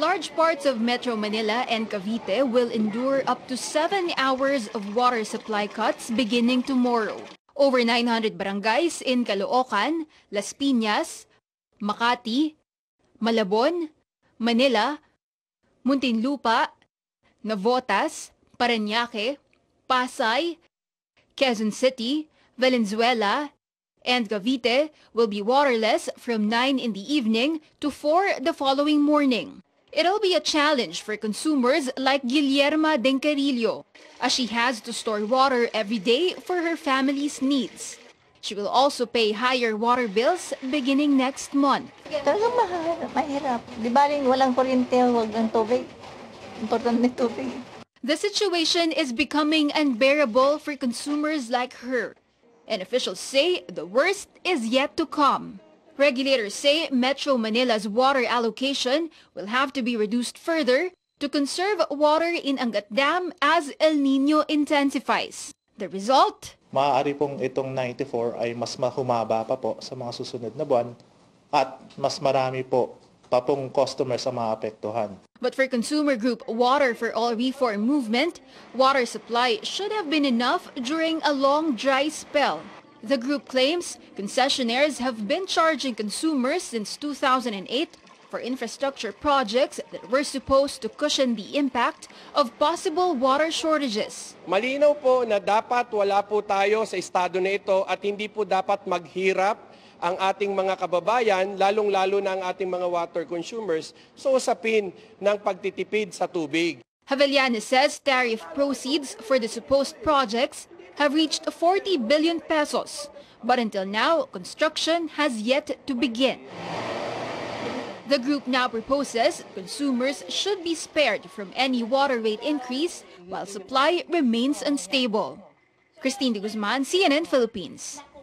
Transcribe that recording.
Large parts of Metro Manila and Cavite will endure up to 7 hours of water supply cuts beginning tomorrow. Over 900 barangays in Caloocan, Las Piñas, Makati, Malabon, Manila, Muntinlupa, Navotas, Parañaque, Pasay, Quezon City, Valenzuela, and Cavite will be waterless from 9 in the evening to 4 the following morning. It'll be a challenge for consumers like Guillerma Dencarillo, as she has to store water every day for her family's needs. She will also pay higher water bills beginning next month. Talagang mahirap. Di baling walang kuryente, wag ng tubig. Importante tubig. The situation is becoming unbearable for consumers like her, and officials say the worst is yet to come. Regulators say Metro Manila's water allocation will have to be reduced further to conserve water in Angat Dam as El Nino intensifies. The result? Maaari pong itong 94 ay mas humaba pa po sa mga susunod na buwan at mas marami po pa pong customers ang maapektuhan. But for consumer group Water for All Reform movement, water supply should have been enough during a long dry spell. The group claims concessionaires have been charging consumers since 2008 for infrastructure projects that were supposed to cushion the impact of possible water shortages. Malinaw po na dapat wala po tayo sa estado na ito at hindi po dapat maghirap ang ating mga kababayan, lalong-lalo na ang ating mga water consumers, sa usapin ng pagtitipid sa tubig. Havelianes says tariff proceeds for the supposed projects have reached 40 billion pesos, but until now, construction has yet to begin. The group now proposes consumers should be spared from any water rate increase while supply remains unstable. Christine de Guzman, CNN Philippines.